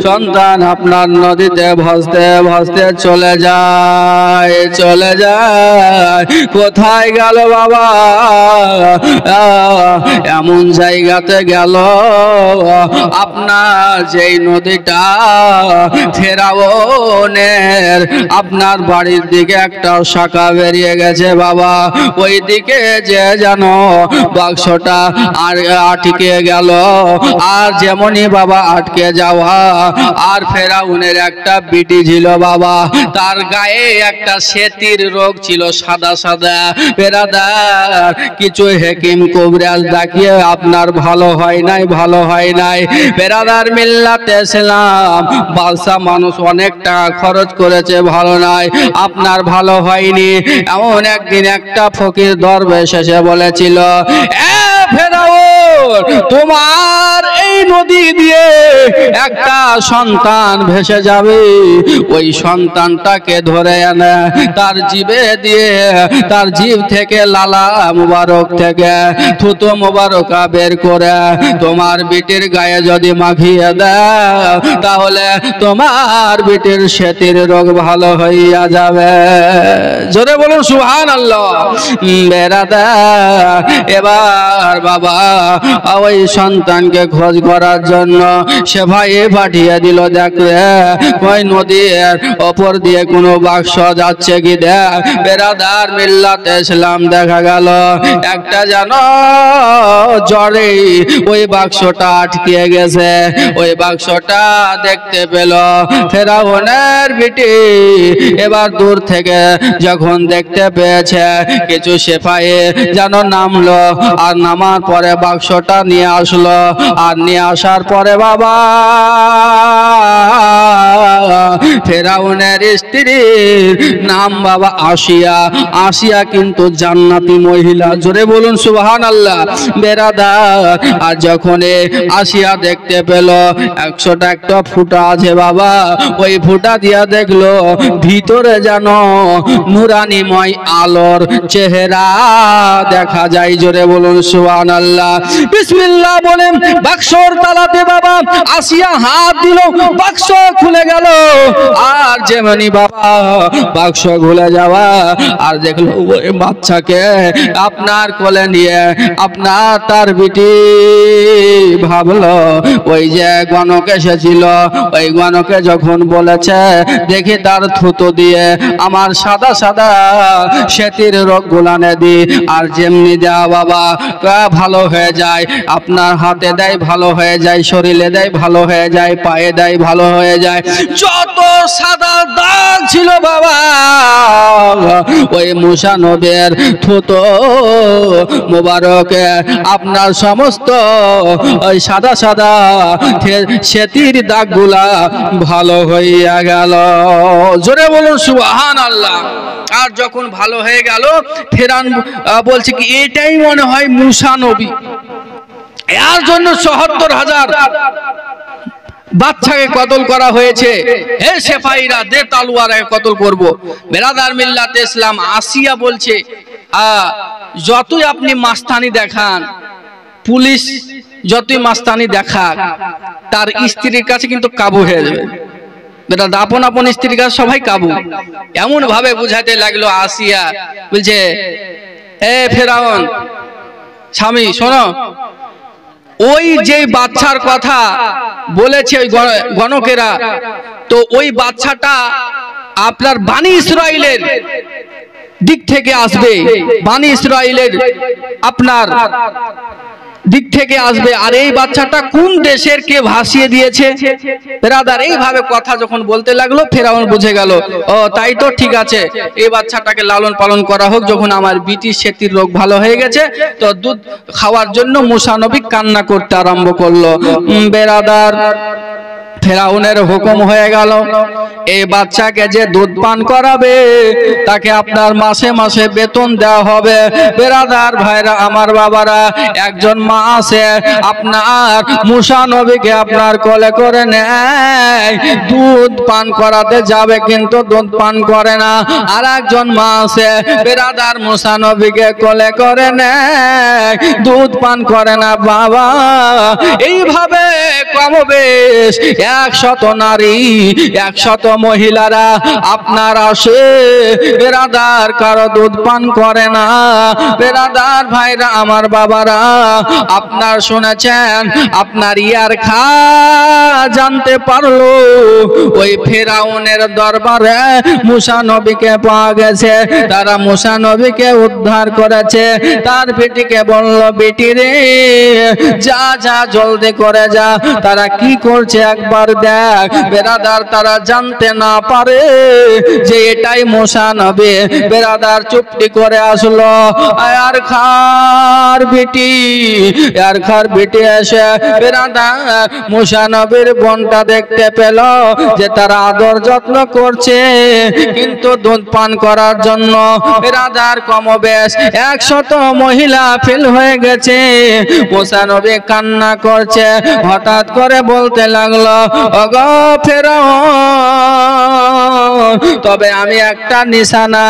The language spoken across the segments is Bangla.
সন্তান আপনার নদীতে ভাসতে ভাসতে চলে যায় কোথায় গেল বাবা? এমন জায়গাতে গেল আপনার যেই নদীটা ফেরাউনের আপনার বাড়ির দিকে একটা শাখা বেরিয়ে গেছে বাবা। ওই দিকে যে জানো বাক্সটা আর আটকে গেল। আর যেমনই বাবা আটকে যাওয়া, আর ফেরাউনের একটা বিটি ছিল বাবা, তার গায়ে একটা সেতির রোগ ছিল, সাদা সাদা। বেরাদার কিছু হেকিম কবিরাজ দেখিয়ে আপনার ভালো হয় নাই। বেরাদার মিল্লাতে ইসলাম বাদশা মানুষ অনেক টাকা খরচ করেছে, ভালো নাই, আপনার ভালো হয়নি। এমন একদিন একটা ফকির দরবেশ এসে বলেছিল, এ ফেরাউন, তোমার এই নদী দিয়ে একটা সন্তান ভেসে যাবে। ওই সন্তানটাকে ধরে এনে তার জিভে দিয়ে, তার জিভ থেকে লালা মুবারক থেকে থুতু মুবারকা বের করে তোমার বিটির গায়ে যদি মাখিয়ে দেয়, তাহলে তোমার বিটির সেতির রোগ ভালো হইয়া যাবে। জোরে বলুন সুবহানাল্লাহ। বেরাদার এবার বাবা ওই সন্তানকে খোঁজ করার জন্য সে ভাই পাঠিয়ে দিল, দেখে ওই নদীর ওপর দিয়ে কোনো বাক্স যাচ্ছে কি দেখ। বেরাদার মিল্লাতে ইসলাম দেখা গেল একটা জানো জ্বরে ওই বাক্সটা আটকে গেছে। ওই বাক্সটা দেখতে পেল ফেরাউনের বিটি। এবার দূর থেকে যখন দেখতে পেয়েছে, কিছু সেপাই যেন নামলো, আর নামার পরে বাক্সটা নিয়ে আসলো। আর নিয়ে আসার পরে বাবা ফেরাউনের স্ত্রীর নাম বাবা আশিয়া। আশিয়া কিন্তু জান্নাতি মহিলা। জোরে বলুন সুবহানাল্লাহ। বেরাদার আর যখন আশিয়া দেখতে পেল 100টা একটা ফুটা আছে বাবা, ওই ফুটা দিয়া দেখলো ভিতরে যেন নুরানিময় আলোর চেহারা দেখা যায়। জোরে বলুন সুবহানাল্লাহ। বিসমিল্লাহ বলেন বাক্সর তালাতে বাবা আশিয়া হাত দিল, বাক্স খুলে গেল। আর যেমনি বাবা বাক্স খুলে যাওয়া, আর দেখলো ওই বাচ্চাকে আপনার কোলে নিয়ে আপনার তার বিটি ভাবলো ওই যে গণক এসেছিল, ওই গণকে যখন বলেছে দেখি তার থুতো দিয়ে আমার সাদা সাদা সেতির রোগ গুলানে দি, আর যেমনি দেওয়া বাবা ভালো হয়ে যায়। আপনার হাতে দেয় ভালো হয়ে যায়, শরীরে দেয় ভালো হয়ে যায়, পায়ে দেয় ভালো হয়ে যায়। যত সাদা দাগ ছিল বাবা ওই মুসা নবীর থুতো মুবারকে আপনার সমস্ত ওই সাদা সাদা সেতির দাগগুলা ভালো হইয়া গেল। জোরে বলুন সুবহানাল্লাহ। আর যখন ভালো হয়ে গেল, ফেরান বলছে কি এটাই মনে হয় মুসা নবী। এর জন্য ৭৪,০০০ বাচ্চাকে কতল করা হয়েছে। হে সেফাইরা দে তালুয়ারে কতল করব। বেরাদার মিল্লাতে ইসলাম আসিয়া বলছে, যতই আপনি মাস্তানি দেখান, পুলিশ যতই মাস্তানি দেখাক, তার স্ত্রীর কাছে কিন্তু কাবু হয়ে যাবে। আপন আপন স্ত্রীর কাছে সবাই কাবু। এমন ভাবে বুঝাতে লাগলো আসিয়া, বলছে এ ফেরাউন স্বামী শোনো, ওই যে বাচ্চার কথা বলেছে ওই গণকেরা, তো ওই বাচ্চাটা আপনার বানি ইসরাইলের দিক থেকে আসবে, বানি ইসরাইলের আপনার দিক থেকে আসবে। আর এই বাচ্চাটা কোন দেশের কে ভাসিয়ে দিয়েছে। বেরাদার এইভাবে কথা যখন বলতে লাগলো, ফেরাউন বুঝে গেল, ও তাই তো ঠিক আছে, এই বাচ্চাটাকে লালন পালন করা হোক। যখন আমার বিটির সেতির রোগ ভালো হয়ে গেছে, তো দুধ খাওয়ার জন্য মুসা নবী কান্না করতে আরম্ভ করলো। বেরাদার ফেরাউনের হুকুম হয়ে গেল, এই বাচ্চাকে যে দুধ পান করাবে তাকে আপনার মাসে মাসে বেতন দেওয়া হবে। বেরাদার ভাইরা আমার বাবারা, একজন মা আছে আপনার মুসা নবীকে আপনার কোলে করে নেয়, দুধ পান করাতে যাবে কিন্তু দুধ পান করে না। আর একজন মা আছে বেরাদার মুসা নবীকে কোলে করে নেয়, দুধ পান করে না বাবা। এইভাবে কমবেশ 100 নারী 100 মহিলারা আপনার আসে, বেরাদার কারো দুধ পান করে না। বেরাদার ভাইরা আমার বাবারা, আপনার শুনেছেন আপনার ইয়ার খা জানতে পারলো ওই ফেরাউনের দরবারে মুসা নবীকে পাওয়া গেছে, তারা মুসা নবীকে উদ্ধার করেছে। তার বেটিকে বলল, বেটি রে যা যা জলদি করে যা, তারা কি করছে একবার দেখ। বেরাদার তারা জানতে না পারে যে এটাই মুসা নবী। বেরাদার চুপটি করে আসলো, আর খার বেটি এসে বেরাদার মুসা নবীর বোনটা দেখতে পেল যে তারা আদর যত্ন করছে, কিন্তু দুধ পান করার জন্য বেরাদার কমবেশ 100 মহিলা ফেল হয়ে গেছে। মুসা নবী কান্না করছে, হঠাৎ করে বলতে লাগলো, ওগো ফেরাউন, তবে আমি একটা নিশানা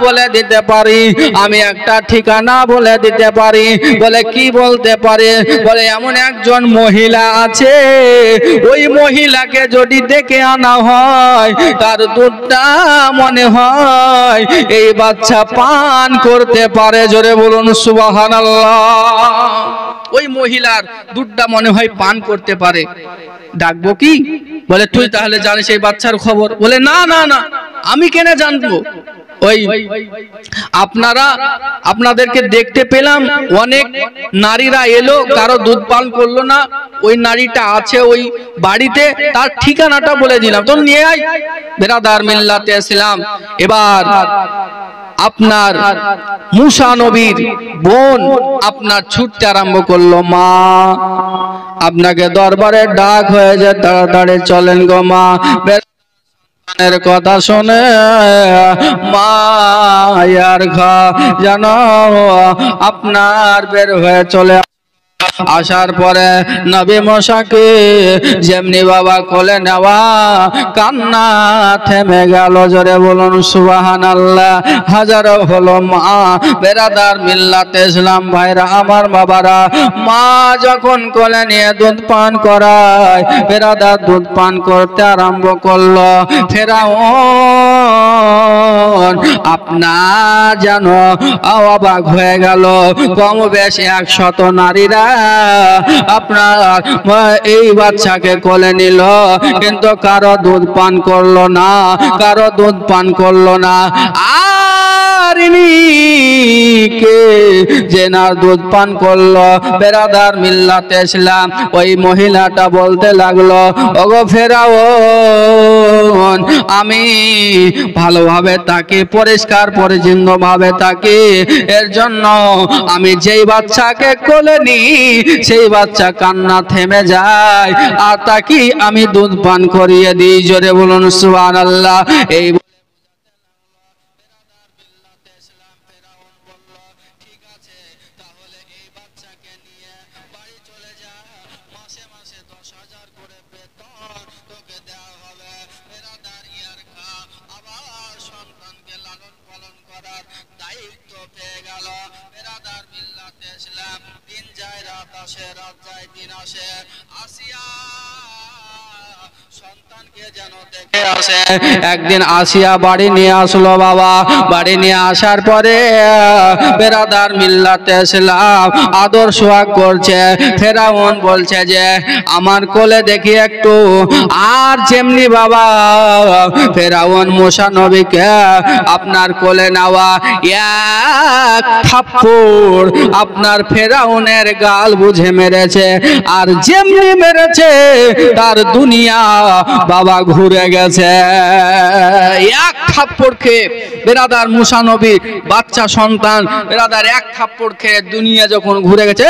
বলে দিতে পারি, আমি একটা ঠিকানা বলে দিতে পারি। বলে কি বলতে পারে? বলে এমন একজন মহিলা আছে, ওই মহিলাকে যদি ডেকে আনা হয় তার দুধটা মনে হয় এই বাচ্চা পান করতে পারে। জোরে বলুন সুবহানাল্লাহ। ওই মহিলার দুধটা মনে হয় পান করতে পারে, ডাকবো কি? বলে তুই তাহলে জানিস এই বাচ্চার খবর? বলে না না না, আমি কেন জানবো? ওই আপনাদেরকে দেখতে পেলাম অনেক নারীরা এলো, কারো দুধ পান করলো না, ওই নারীটা আছে ওই বাড়িতে, তার ঠিকানাটা বলে দিলাম, তো নিয়ে আয়। বেরাদার মিল্লাতে ইসলাম, এবার আপনার মুসা নবীর বোন আপনার ছুটতে আরম্ভ করলো, মা আপনাকে দরবারে ডাক হয়েছে, তাড়াতাড়ি চলেন গো মা। এর কথা শুনে মায়ার ঘা যেন আপনার বের হয়ে চলে আসার পরে নবী মুসাকে যেমনি বাবা কোলে নেওয়া, কান্না থেমে গেল। জোরে বলুন সুবহানাল্লাহ। হাজারো হলো মা। বেরাদার মিল্লাতে ইসলাম ভাইরা আমার বাবারা, মা যখন কোলে নিয়ে দুধ পান করায়, বেরাদার দুধ পান করতে আরম্ভ করলো। ফেরাউন আপনার যেন অবাক হয়ে গেল। কম বেশি 100 নারীরা আপনার এই বাচ্চাকে কোলে নিল, কিন্তু কারো দুধ পান করলো না, কারো দুধ পান করলো না। আর কে যে না দুধ পান করলো, বেরাদার মিল্লাতে ইসলাম, ওই মহিলাটা বলতে লাগলো, ওগো ফেরাউন, আমি ভালোভাবে তাকে পরিষ্কার পরিচ্ছন্ন ভাবে তাকে, এর জন্য আমি যেই বাচ্চাকে কোলে নি সেই বাচ্চা কান্না থেমে যায়, আর তাকে আমি দুধ পান করিয়ে দিই। জোরে বলুন সুবহানাল্লাহ। এই একদিন আসিয়া বাড়ি নিয়ে আসলো বাবা। বাড়ি নিয়ে আসার পরে বেরাদার মিল্লাতে ইসলাম আদর সোহাগ করছে। ফেরাউন বলছে যে আমার কোলে দেখি একটু। আর যেমনি বাবা ফেরাউন মুসা নবীকে আপনার কোলে নেওয়া, এক থাপ্পড় আপনার ফেরাউনের গাল বুঝে মেরেছে। আর যেমনি মেরেছে তার দুনিয়া বাবা ঘুরে গেছে। এক থাপ্পড় খেয়ে বেরাদার মুসা নবীর বাচ্চা সন্তান বেরাদার এক থাপ্পড় খেয়ে দুনিয়া যখন ঘুরে গেছে,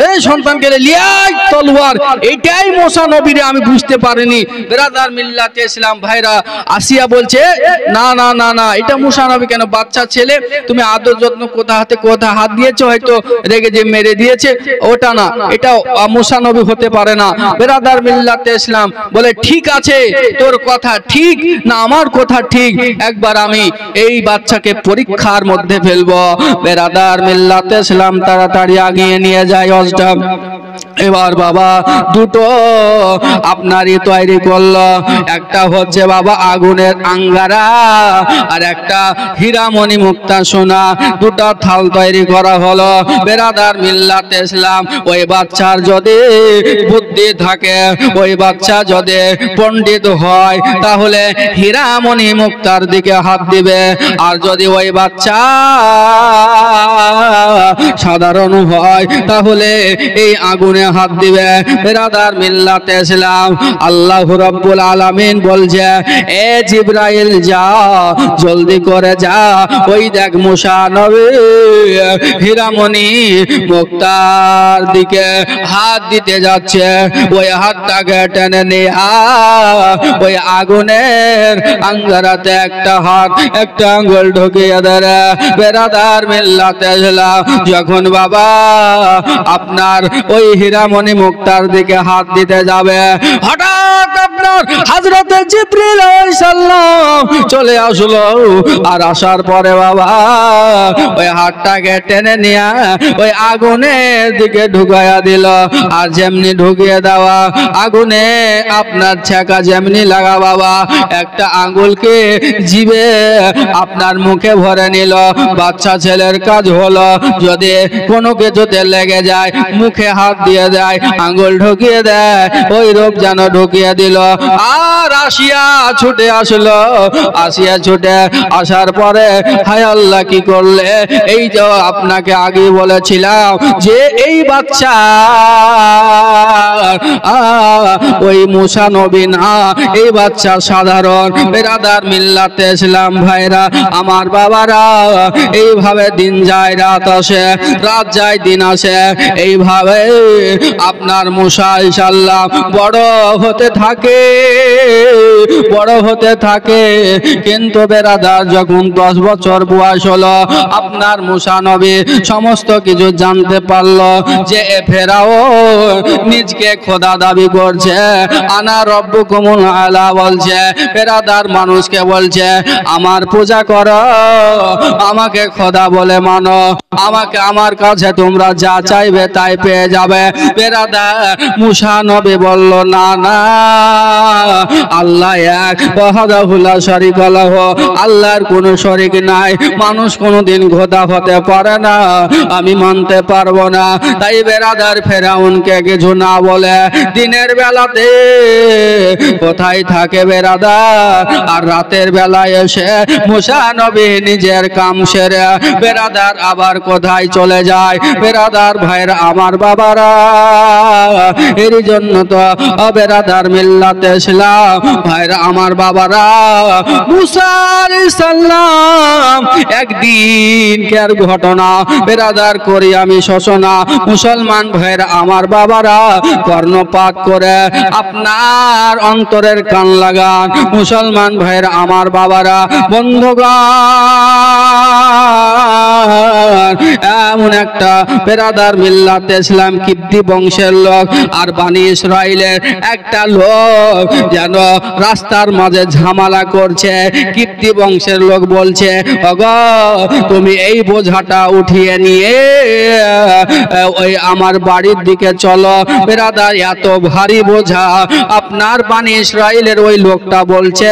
এই সন্তানকে লিয়াই তলোয়ার, এইটাই মুসা নবীরে আমি বুঝতে পারিনি। বেরাদার মিল্লাতে ইসলাম ভাইরা, আসিয়া বলছে না না না না, এটা মুসা নবী কেন, বাচ্চা ছেলে, তুমি আদর যত্ন কোথা হাত দিয়েছো, হয়তো রেগে যে মেরে দিয়েছে, ওটা না, এটা মুসা নবী হতে পারে না। বেরাদার মিল্লাতে ইসলাম বলে ঠিক আছে, তোর কথা ঠিক না আমার কথা ঠিক, একবার আমি এই বাচ্চাকে পরীক্ষার মধ্যে ফেলবো। বেরাদার মিল্লাতে ইসলাম তাড়াতাড়ি আগিয়ে নিয়ে যায় অজটা। এবার বাবা দুটো আপনারই তৈরি করলো, একটা হচ্ছে বাবা আগুনের আঙ্গারা আর একটা হীরামণি মুক্তা সোনা, দুটো থাল তৈরি করা হলো। বেরাদার মিল্লাতে ইসলাম, ওই বাচ্চার যদি বুদ্ধি থাকে, ওই বাচ্চা যদি পণ্ডিত হয়, তাহলে হীরামণি মুক্তার দিকে হাত দিবে, আর যদি ওই বাচ্চা সাধারণ হয় তাহলে এই আগুনে হাত দিবে। বেরাদার মিল্লাতে ইসলাম, আল্লাহ রাব্বুল আলামিন বলছে, এ জিবরাইল যা, জলদি করে যা, ওই দেখ মুসা নবী হীরামণি মুক্তার দিকে হাত দিতে যাচ্ছে, ওই হাতটাকে টেনে নিয়ে ওই আগুনের আঙ্গারাতে একটা হাত একটা আঙ্গুল ঢুকিয়ে দেয়। বেরাদার মিল্লাতে ইসলাম, যখন বাবা আপনার ওই হীরামণি মুক্তার দিকে হাত দিতে যাবে, হঠাৎ আপনার হযরতে জিবরিল আলাইহিস সালাম চলে আসলো। আর আসার পরে বাবা ওই হাতটাকে টেনে নিয়ে ওই আগুনের দিকে ঢুকাইয়া দিল। আর যেমনি ঢুকিয়ে দেওয়া, আগুনে আপনার ছেঁকা যেমনি লাগা বাবা, একটা আঙ্গুলকে জিবে আপনার মুখে ভরে নিল। বাচ্চা ছেলের কাজ হলো, যদি কোনো কিছুতে লেগে যায়, মুখে হাত দিয়ে দেয়, আঙ্গুল ঢুকিয়ে দেয়, ওই রূপ যেন ঢুকিয়ে দিল। আর আসিয়া ছুটে আসলো। আসিয়া ছুটে আসার পরে, হায় আল্লাহ কি করলে, এই যে আপনাকে আগে বলেছিলাম যে এই বাচ্চা ওই মুসা নবী না, এই বাচ্চা সাধারণ। বেরাদার মিল্লাতে ইসলাম ভাইরা, আমার বাবারা, এইভাবে দিন যায় রাত আসে, রাত যায় দিন আসে, এইভাবে আপনার মুসা ইনশাআল্লাহ বড় হতে থাকে, বড় হতে থাকে। কিন্তু বেরাদার যখন 10 বছর বয়স হলো, আপনার মুসা নবী সমস্ত কিছু জানতে পারলো যে ফেরাউন নিজকে খোদা দাবি করছে, আনা রব্বুকুমুল আলা বলছে। বেরাদার মানুষকে বলছে আমার পূজা করো, আমাকে খোদা বলে মানো, আমাকে আমার কাছে তোমরা যা চাইবে তাই পেয়ে যাবে। বেরাদার মুসা নবী বলল না না, আল্লাহ এক, ওয়াহদাহু লা শারীকা লাহু, আল্লাহর কোনো শরীক নাই, মানুষ কোনোদিন খোদা হতে পারে না, আমি মানতে পারবো না। তাই বেরাদার ফেরাউনকে কিছু না বলে দিনের বেলাতে কোথায় থাকে বেরাদার, আর রাতের বেলায় এসে মুসা নবী নিজের কাম সেরে বেরাদার আবার কোথায় চলে যায়। বেরাদার ভাইরা, আমার বাবারা, এর জন্য তো বেরাদার মিল্লাতে ইসলাম ভাইরা, আমার বাবারা, মুসা আলাইহিস সালাম একদিনকার ঘটনা বেরাদার করি আমি শোষণা। মুসলমান ভাইরা, আমার বাবারা, কর্ণপাত করে আপনার অন্তরের কান লাগান। মুসলমান ভাইরা, আমার বাবারা, বন্ধুগণ, এমন একটা বেরাদার মিল্লাতে ইসলাম কিপ্তি বংশের লোক আর বানি ইসরাইলের একটা লোক যেন রাস্তার মাঝে ঝামেলা করছে। কিপ্তি বংশের লোক বলছে, ওগো তুমি এই বোঝাটা উঠিয়ে নিয়ে ওই আমার বাড়ির দিকে চলো। বেরাদার, এত ভারী বোঝা, আপনার বানি ইসরাইলের ওই লোকটা বলছে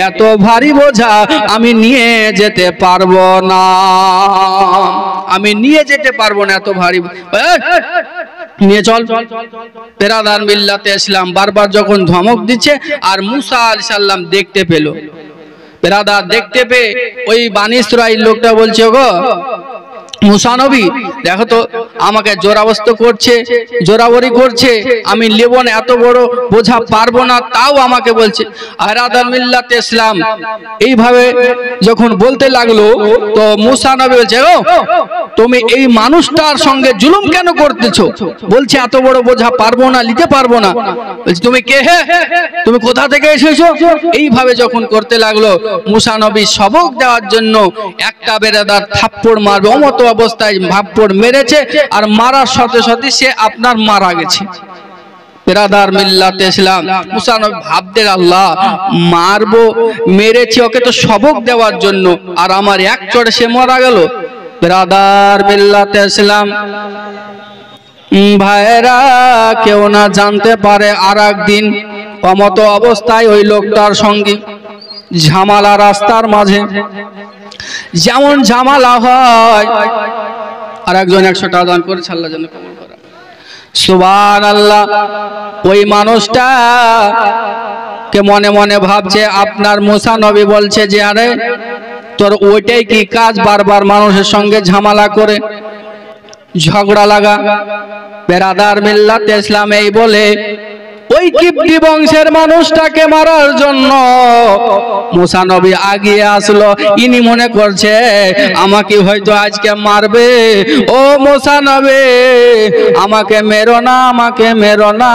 এত ভারী বোঝা আমি নিয়ে যেতে পারবো না, আমি নিয়ে যেতে পারবো না, এত ভারী, নিয়ে চল। বেরাদার মিল্লাতে ইসলাম বারবার যখন ধমক দিচ্ছে, আর মুসা আলাইহিস সালাম দেখতে পেল, বেরাদার দেখতে পেয়ে ওই বানি ইসরাইল লোকটা বলছে, গো মুসা নবী দেখো তো আমাকে জোরাবস্ত করছে, জোরাবরি করছে, আমি নেব না, এত বড় বোঝা পারবো না, তাও আমাকে বলছে আরাদাল মিল্লাত ইসলাম। এইভাবে যখন বলতে লাগলো তো মুসা নবী বলছে, ও তুমি এই মানুষটার সঙ্গে জুলুম কেন করতেছো? বলছে এত বড় বোঝা পারবো না, নিতে পারবো না। বলছে তুমি কে হে, তুমি কোথা থেকে এসেছো? এইভাবে যখন করতে লাগলো মুসা নবী সবক দেওয়ার জন্য একটা বেরাদার থাপ্পড় মারবে, অমত অবস্থায় থাপ্পড় মেরেছে, আর মারার সাথে সাথে সে আপনার মারা গেছে। বেরাদার মিল্লাত ইসলাম, মুসা নবী ভাবতেন আল্লাহ মারবো, মেরেছি ওকে তো সবক দেওয়ার জন্য, আর আমার এক চড়ে সে মারা গেল। বেরাদার মিল্লাত ইসলাম ভাইরা, কেউ না জানতে পারে আর একদিন অমত অবস্থায় ওই লোকটার সঙ্গে ঝামেলা, রাস্তার মাঝে যেমন ঝামেলা হয়। আর একজন 100 টাকা দান করে আল্লাহর জন্য কবুল করা, সুবহানাল্লাহ। ওই মানুষটা কে মনে মনে ভাবছে, আপনার মুসা নবী বলছে যে আরে তোর ওইটাই কি কাজ, বারবার মানুষের সঙ্গে ঝামেলা করে ঝগড়া লাগা? বেরাদার মিল্লাত ইসলাম এই বলে ওই কিপ্টি বংশের মানুষটাকে মারার জন্য মুসা নবী আগিয়ে আসলো। ইনি মনে করছে আমাকে হয়তো আজকে মারবে। ও মুসা নবী আমাকে মেরো না, আমাকে মেরো না।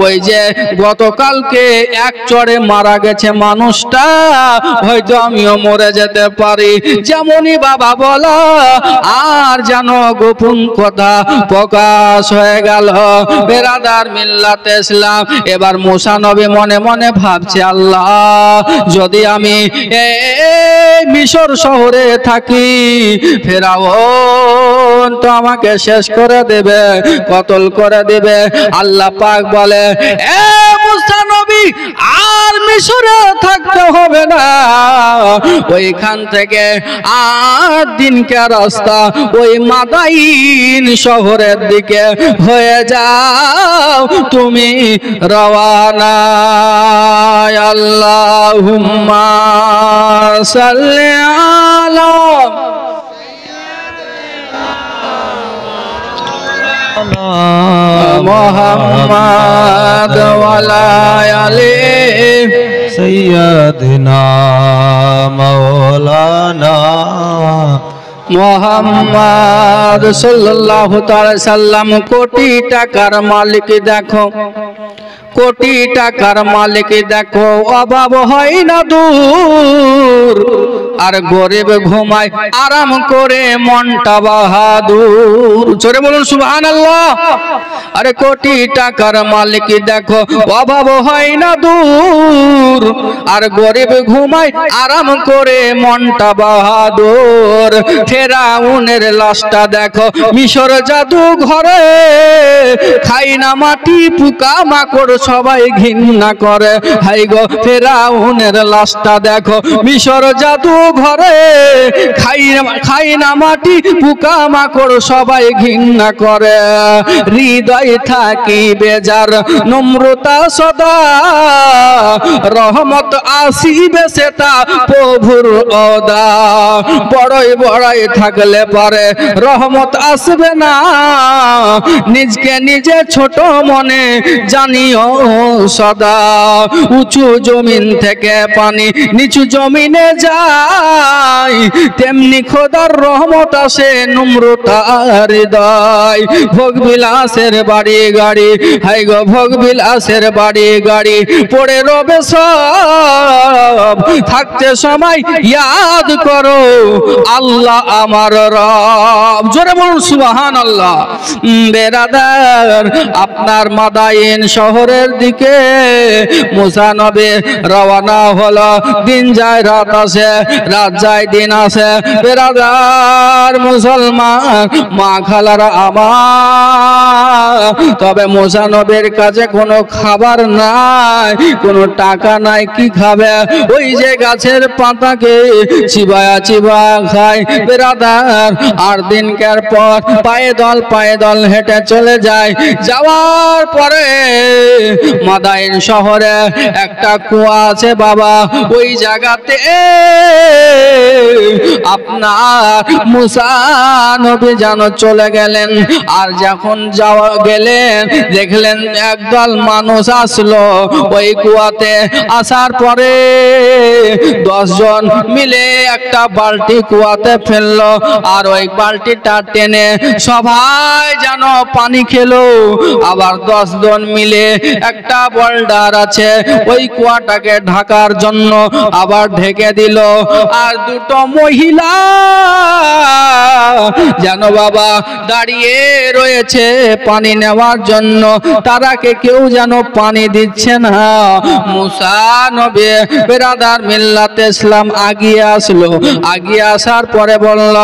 ওই যে গতকালকে এক চড়ে মারা গেছে মানুষটা, হয়তো আমিও মরে যেতে পারি। যেমনই বাবা বলা আর যেন গোপন কথা প্রকাশ হয়ে গেল। বেরাদার মিল্লাত ইসলাম, এবার মুসা নবী মনে মনে ভাবছে আল্লাহ যদি আমি মিশর শহরে থাকি, ফেরাউন তো আমাকে শেষ করে দেবে, কতল করে দেবে। আল্লাহ পাক বলে এ মুসা নবী আর মিশরে থাকতে হবে না, ওইখান থেকে 8 দিনকার রাস্তা ওই মাদাইন শহরের দিকে হয়ে যাও তুমি রওয়ানা। আল্লাহুম্মা সাল্লি আলা মুহাম্মাদ ওয়া আলা আলি সাইয়্যিদিনা মাওলানা মুহাম্মদ সাল্লাল্লাহু তাআলা সাল্লাম। কোটি টাকার মালিক দেখো, কোটি টাকার মালিক দেখো, অভাব হয় না দূর, আর গরিব ঘুমায় আরাম করে মনটা বাহাদুর। জোরে বলুন সুবহানাল্লাহ। আরে কোটি টাকার মালিক দেখো, অভাব হয় না দূর, আর গরিব ঘুমায় আরাম করে মনটা বাহাদুর। ফেরাউনের লাশটা দেখো মিশর জাদু ঘরে, খাই না মাটি পোকা মাকড় সবাই ঘৃণা করে। হাই গো ফেরাউনের লাশটা দেখো মিশর জাদু ঘরে, খাই না মাটি পোকা মাকড় সবাই ঘৃণা করে। হৃদয় থাকি বেজার নম্রতা সদা, রহমত আসিবে সেটা প্রভুর অদা। বড়ই বড়াই থাকলে পারে রহমত আসবে না, নিজকে নিজে ছোট মনে জানিও সদা। উঁচু জমিন থেকে পানি নিচু জমিনে যায়, তেমনি খোদার রহমত আসে নম্রতা হৃদয়। ভোগ বিলাসের বাড়ি গাড়ি, হাই গো ভোগ বিলাসের বাড়ি গাড়ি পড়ে রবে সব, থাকতে সময় ইয়াদ করো আল্লাহ আমার রব। জোরে বলুন সুবহানাল্লাহ। বেরাদার আপনার মাদাইন শহরের দিকে মুসা নবী রওনা হলো। দিন যায় রাত আসে, রাত যায় দিন আসে। বেরাদার মুসলমান মা খালারা আমার, তবে মুসা নবীর কাছে কোনো খাবার নাই, কোনো টাকা নাই কি খাবে, ওই যে গাছের পাতাকে চিবায়া চিবায়া খায় বেরাদার। আর দিনকার পর পায়ে দল হেঁটে চলে যায়। যাওয়ার পরে মাদাইন শহরে একটা কুয়া আছে বাবা, ওই জায়গাতে আপনার মুসা নবী যেন চলে গেলেন। আর যখন যাওয়া গেলেন দেখলেন একদল মানুষ আসলো ওই কুয়াতে। আসার পরে 10 জন মিলে একটা বালতি কুয়াতে ফেললো, আর ওই বালতিটা টেনে সবাই যেন পানি খেলো। আবার 10 জন মিলে একটা বোল্ডার আছে ওই কুয়াটাকে ঢাকার জন্য আবার ঢেকে দিল। আর দুটো মহিলা যেন বাবা দাঁড়িয়ে রয়েছে পানি নেওয়ার জন্য, তারাকে কেউ যেন পানি দিচ্ছে না। মুসা নবী বেরাদার মিল্লাতে ইসলাম আগিয়ে আসলো। আগিয়ে আসার পরে বলল,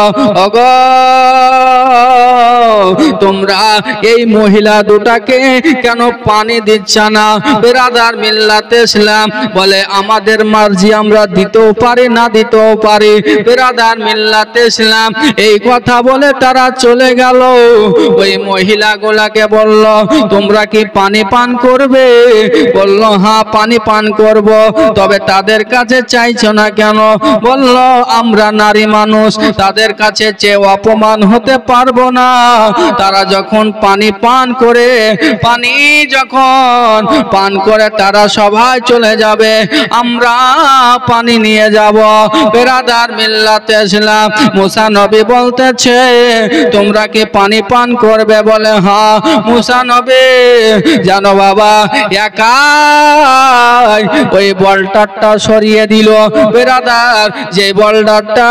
ওগো তোমরা এই মহিলা দুটাকে কেন পানি দিচ্ছ না? বেরাদার মিল্লাতে ইসলাম বলে, আমাদের মার্জি, আমরা দিতেও পারি না দিতেও পারি। বেরাদার মিল্লাতে ইসলাম এই কথা বলে তারা চলে গেল। ওই মহিলাগুলাকে বলল, তোমরা কি পানি পান করবে? বলল, হ্যাঁ পানি পান করব। তবে তাদের কাছে চাইছো না কেন? বলল, আমরা নারী মানুষ, তাদের কাছে চেয়ে অপমান হতে পারবো না। তারা যখন পানি পান করে তারা সবাই চলে যাবে, আমরা পানি নিয়ে যাব। বেরাদার মিল্লাতে ইসলাম মুসা নবী বলতেছে, তোমরা কি পানি পান করবে? বলে, হ্যাঁ। মুসা নবী জানো বাবা একাই ওই বোল্ডারটা সরিয়ে দিল। বেরাদার যে বোল্ডারটা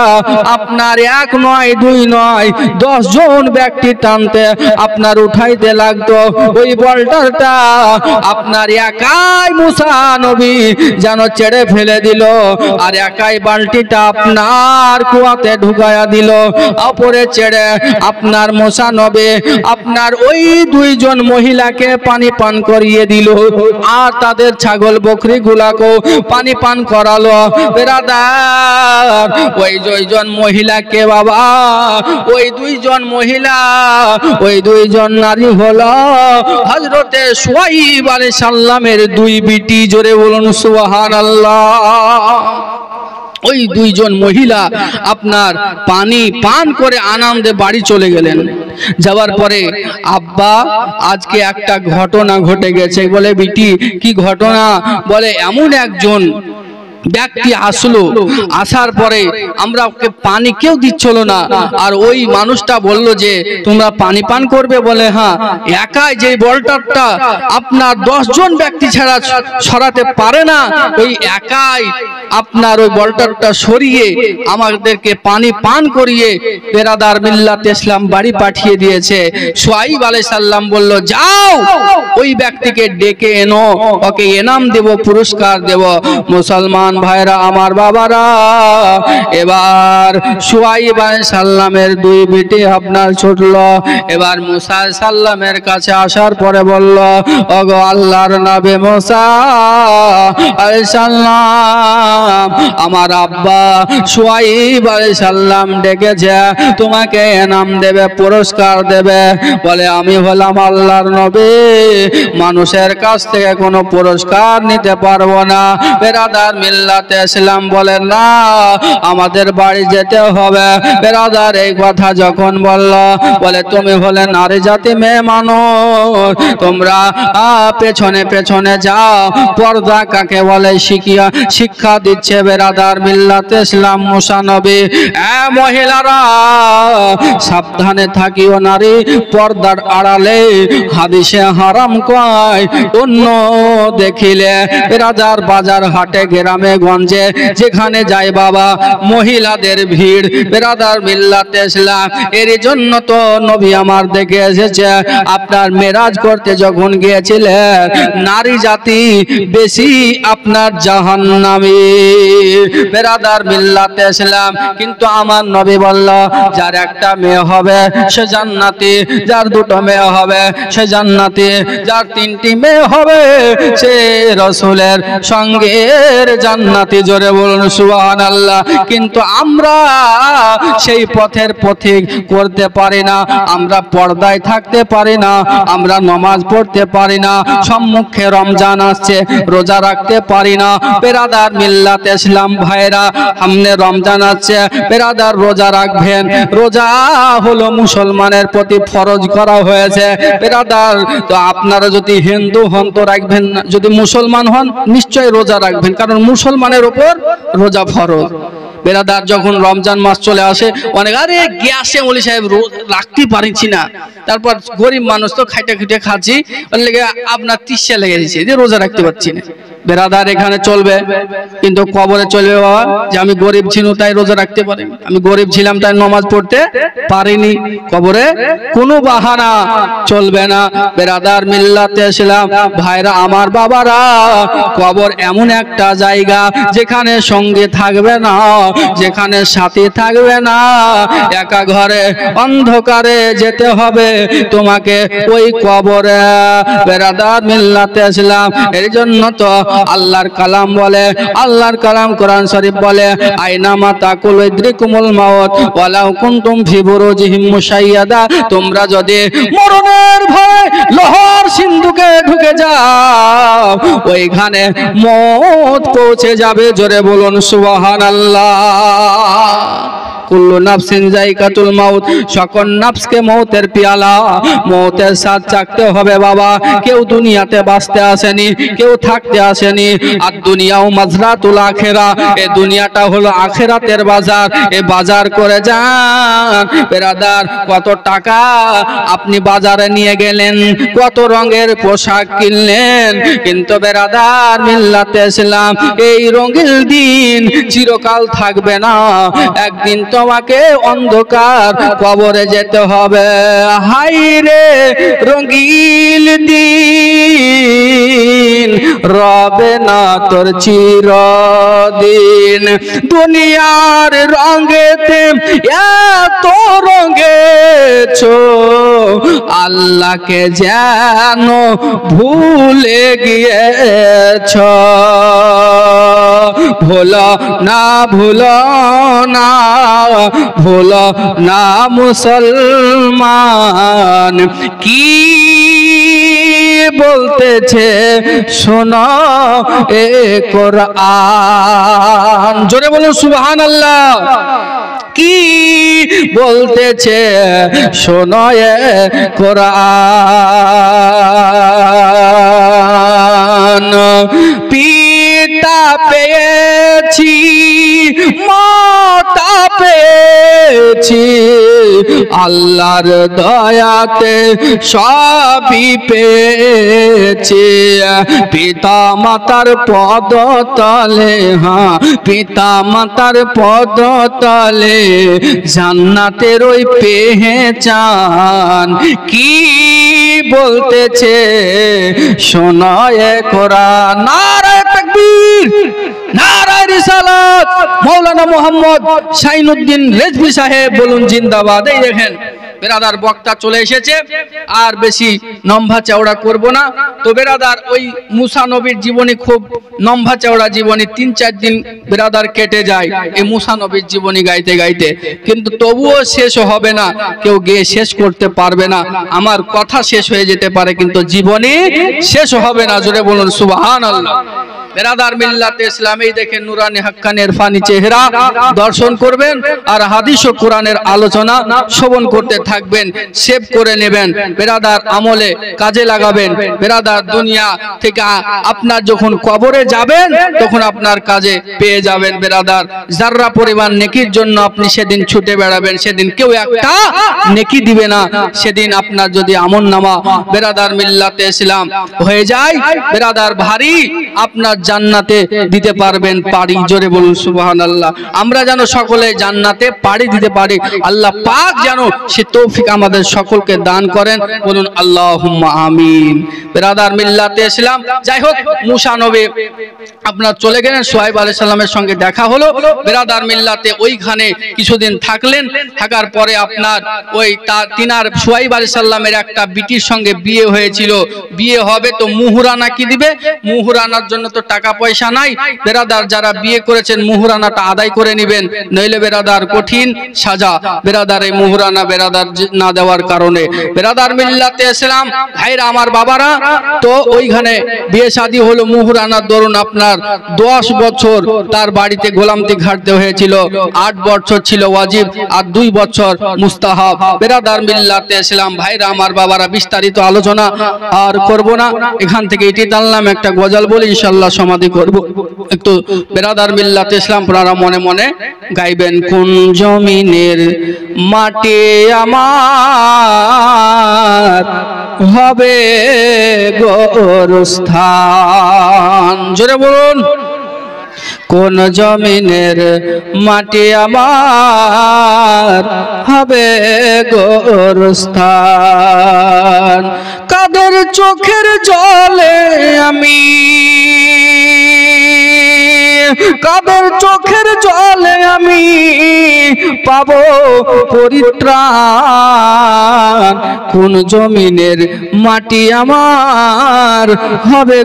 আপনার 1 নয় 2 নয় 10 জন ব্যক্তি টানতে আপনার উঠাইতে লাগতো, ওই বোল্ডারটা আপনার একাই মুসা নবী যেন ছেড়ে ফেলে দিল। আর একাই বালতিটা আপনার কুয়াতে ঢুকায়া দিল। উপরে ছেড়ে আপনার মুসা নবী আপনার ওই 2 জন মহিলাকে পানি পান করিয়ে দিল, আর তাদের ছাগল বকরি গুলাকেও পানি পান করালো। বেরাদার ওই 2 জন মহিলাকে বাবা, ওই 2 জন মহিলা, ওই 2 জন নারী হলো হযরতে শুআইব আলাইহিস সালামের 2 বিটি। জোরে বলুন সুবহানাল্লাহ। ওই 2 জন মহিলা আপনার পানি পান করে আনন্দে বাড়ি চলে গেলেন। যাওয়ার পরে, আব্বা আজকে একটা ঘটনা ঘটে গেছে। বলে, বিটি কি ঘটনা? বলে, এমন একজন ব্যক্তি আসলো, আসার পরে আমরা ওকে পানি কেউ দিচ্ছিল না, আর ওই মানুষটা বলল যে তোমরা পানি পান করবে। বলে, হ্যাঁ। একাই যে বোল্ডারটা আপনার 10 জন ব্যক্তি ছাড়া সরাতে পারে না, ওই একাই আপনার ওই বোল্ডারটা সরিয়ে আমাদেরকে পানি পান করিয়ে বেরাদার মিল্লাতে ইসলাম বাড়ি পাঠিয়ে দিয়েছে। শুআইব আলাইহিস সালাম বলল, যাও ওই ব্যক্তিকে ডেকে এনো, ওকে ইনাম দেব, পুরস্কার দেব। মুসলমান ভাইরা আমার বাবারা, এবার শুআইব আলাইহিস সালামের 2 বিটি আপনার ছুটল। এবার মুসা আলাইহিস সালামের কাছে আসার পরে বলল, ওগো আল্লাহর নবী মুসা আলাইহিস সালাম, আমার আব্বা শুআইব আলাইহিস সালাম ডেকেছে, তোমাকে ইনাম দেবে, পুরস্কার দেবে। বলে, আমি হলাম আল্লাহর নবী, মানুষের কাছ থেকে কোনো পুরস্কার নিতে পারবো না। বেরাদার মিল্লাতে ইসলাম বলেন, না আমাদের বাড়ি যেতে হবে। বেরাদার এই কথা যখন বলল, বলে, তুমি হলে নারী জাতি, মেয়ে মানুষ, তোমরা পেছনে পেছনে যাও। পর্দা কাকে বলে শিক্ষা দিচ্ছে বেরাদার মিল্লাতে ইসলাম মুসা নবী। মহিলারা সাবধানে থাকিও নারী, পর্দার আড়ালে হাদিসে হারাম কয়। অন্য দেখিলে বেরাদার বাজার হাটে গ্রামে গঞ্জে যেখানে যায় বাবা মহিলাদের ভিড় বেরাদার মিল্লাতে ইসলাম। এর জন্য তো নবী আমার দেখে এসেছে আপনার মেরাজ করতে যখন গিয়েছিলেন নারী জাতি বেশি আপনার জাহান্নামী বেরাদার মিল্লাতে ইসলাম। কিন্তু আমার নবী বলল যার একটা মেয়ে হবে সে জান্নাতি, যার দুটো মেয়ে হবে সে জান্নাতি, যার তিনটি মেয়ে হবে সে রাসূলের সঙ্গের জান্নাতি। জোরে বলুন সুবহানাল্লাহ। কিন্তু আমরা সেই পথের পথিক করতে পারি না, আমরা পর্দায় থাকতে পারি না, আমরা নামাজ পড়তে পারি না, সম্মুখে রমজান আসছে রোজা রাখতে পারি না। বেরাদার মিল্লাতে ইসলাম ভাইরা সামনে রমজান আসছে বেরাদার রোজা রাখবেন। রোজা হলো মুসলমানের প্রতি ফরজ করা হয়েছে বেরাদার। তো আপনারা যদি হিন্দু হন তো রাখবেন না, যদি মুসলমান হন নিশ্চয়ই রোজা রাখবেন, কারণ মুসলমানের উপর রোজা ফরজ বেরাদার। যখন রমজান মাস চলে আসে অনেক আরে গ্যাসে মৌলী সাহেব রাখতে পারছি না, তারপর গরিব মানুষ তো খাইটে খুঁটে খাচ্ছি লেগে আপনার তৃষ্ণা লেগে দিচ্ছে যে রোজা রাখতে পারছি না। বেরাদার এখানে চলবে কিন্তু কবরে চলবে বাবা যে আমি গরিব ছিলাম তাই রোজা রাখতে পারিনি, আমি গরিব ছিলাম তাই নামাজ পড়তে পারিনি। কবরে কোনো বাহানা চলবে না বেরাদার মিল্লাতে ইসলাম ভাইরা আমার বাবারা। কবর এমন একটা জায়গা যেখানে সঙ্গে থাকবে না, যেখানে সাথী থাকবে না, একা ঘরে অন্ধকারে যেতে হবে তোমাকে ওই কবরে বেরাদার মিল্লাতে ইসলাম। এর জন্য তো আল্লাহর কালাম বলে, আল্লাহর কালাম কোরআন শরীফ বলে আইনামা তাকুল ইদরিকুমুল মাউত ওয়ালাউ কুনতুম ফি বুরুজিহিম মুশাইয়াদা। তোমরা যদি মরণের ভয়ে লোহার সিন্ধুকে ঢুকে যাও ওইখানে মওত পৌঁছে যাবে। জোরে বলুন সুবহানাল্লাহ। কুল্লু নাফসিন যায়কাতুল মাউত, সকল নফসকে মওতের পিয়ালা মওতের স্বাদ চাখতে হবে বাবা। কেউ দুনিয়াতে বাঁচতে আসেনি, কেউ থাকতে আসেনি। আর দুনিয়াও মাজরাতুল আখিরা, এই দুনিয়াটা হলো আখিরাতের বাজার। এই বাজার করে যান বেরাদার। কত টাকা আপনি বাজারে নিয়ে গেলেন, কত রঙের পোশাক কিনলেন, কিন্তু বেরাদার মিল্লাতে ইসলাম এই রঙিন দিন চিরকাল থাকবে না। একদিন তোমাকে অন্ধকার কবরে যেতে হবে। হাই রে রঙিন দিন রবে না তোর চিরদিন। দুনিয়ার রঙেতে এত রঙেছ আল্লাহকে যেন ভুলে গিয়েছ। ভুলো না, ভুলো না, ভুলো না মুসলমান কি বলতেছে শোনো এ কোরআন। জোরে বলুন সুবহানাল্লাহ। কি বলতেছে শোনো এ কোরআন। পিতা পেয়েছি মাতা পেয়েছি আল্লাহর দয়াতে সবই পেয়েছি। পিতা মাতার পদতলে, হ্যাঁ পিতা মাতার পদতলে জান্নাতের ওই পেহচান। কি বলতেছে শোনায় কোরআন। নারায়ে তাকবীর, নারায়ে রিসালাত। মাওলানা মোহাম্মদ শাইনুদ্দিন রেজভী সাহেব বলুন জিন্দাবাদ। এই দেখেন বেরাদার বক্তা চলে এসেছে, আর বেশি লম্বা চওড়া করব না। তো বেরাদার ওই মুসা নবীর জীবনী খুব লম্বা চওড়া জীবনী, 3-4 দিন বেরাদার কেটে যায় এই মুসা নবীর জীবনী গাইতে গাইতে, কিন্তু তবুও শেষ হবে না, কেউ গিয়ে শেষ করতে পারবে না। আমার কথা শেষ হয়ে যেতে পারে কিন্তু জীবনী শেষ হবে না। জোরে বলুন সুবহানাল্লাহ। বেরাদার মিল্লাতে ইসলাম এই দেখেন নুরানি হাক্কানি ইরফানি চেহারা দর্শন করবেন আর হাদিস ও কোরআনের আলোচনা শ্রবণ করতে থাকবেন, সেভ করে নেবেন, বেরাদার আমলে কাজে লাগাবেন। বেরাদার দুনিয়া থেকে আপনার যখন কবরে যাবেন তখন আপনার কাজে পেয়ে যাবেন। বেরাদার যাররা পরিমাণ নেকির জন্য আপনি সেদিন ছুটে বেড়াবেন, সেদিন কেউ একটা নেকি দিবে না। সেদিন আপনার যদি আমলনামা বেরাদার মিল্লাতে ইসলাম হয়ে যায় বেরাদার ভারী, আপনার জান্নাতে দিতে পারবেন পাড়ি। জোরে বলুন সুবহানাল্লাহ। আমরা যেন সকলে জান্নাতে পাড়ি দিতে পারি, আল্লাহ পাক যেন সে তৌফিক আমাদের সকলকে দান করেন। বলুন আল্লাহুম্মা আমিন। বিরাদার মিল্লাতে ইসলাম, যাই হোক মুসা নবী আপনার চলে গেলেন, সোহাইব আলাইহিস সালামের সঙ্গে দেখা হলো। বিরাদার মিল্লাতে ওইখানে কিছুদিন থাকলেন। থাকার পরে আপনার ওই তিনার সোহাইব আলাইহিস সালামের একটা বিটির সঙ্গে বিয়ে হয়েছিল। বিয়ে হবে তো মুহুরানা কি দিবে? মুহুরানার জন্য তো টাকা পয়সা নাই। বেরাদার যারা বিয়ে করেছেন মুহুরানাটা আদায় করে নেবেন, নইলে বেরাদার কঠিন সাজা। বেরাদার এই মুহুরানা বেরাদার না দেওয়ার কারণে, বেরাদার মিল্লাতে ইসলাম ভাইরা আমার বাবারা, তো ওইখানে বিয়ে শাদী হলো। মুহুরানার দরুন আপনার 10 বছর তার বাড়িতে গোলামতি খাটতে হয়েছিল। 8 বছর ছিল ওয়াজিব আর 2 বছর মুস্তাহাব। বেরাদার মিল্লাতে ইসলাম ভাইরা আমার বাবারা, বিস্তারিত আলোচনা আর করব না, এখান থেকে এটি টানলাম। একটা গজল বলি, ইনশাআল্লাহ সমাধি করব। একটু বেরাদার মিল্লাতে ইসলাম আপনারা মনে মনে গাইবেন। কোন জমিনের মাটি আমার হবে গোরস্থান। জোরে বলুন। কোন জমিনের মাটি আমার হবে গোরস্থান। কাদের চোখের জলে আমি, কাদের চোখের জলে আমি পাবো পরিত্রাণ। কোন জমিনের মাটি আমার হবে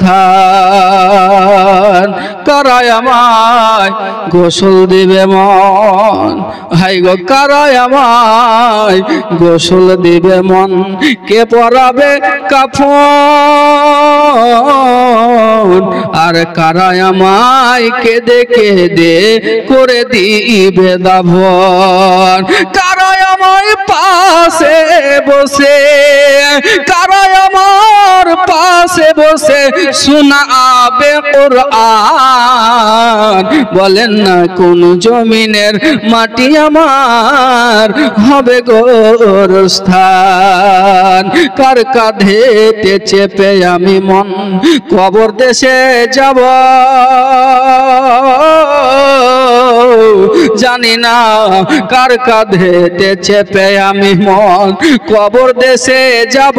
গোরস্থান। কারায় আমায় গোসল দিবে মন, হাই গো কারায় আমায় গোসল দিবে মন। কে পরাবে কাফন, আর কারায় আমায় কেঁদে কেঁদে করে দিবে দাফন। কারায় আমায় পাশে বসে, কারায় আমার পাশে বসে শোনাবে কোরআন। বলেন না কোন জমিনের মাটি আমার হবে গোরস্থান। কার কাঁধেতে চেপে আমি মন কবর দেশে যাব, জানি না কার কাঁধেতে চেপে আমি মন কবর দেশে যাব।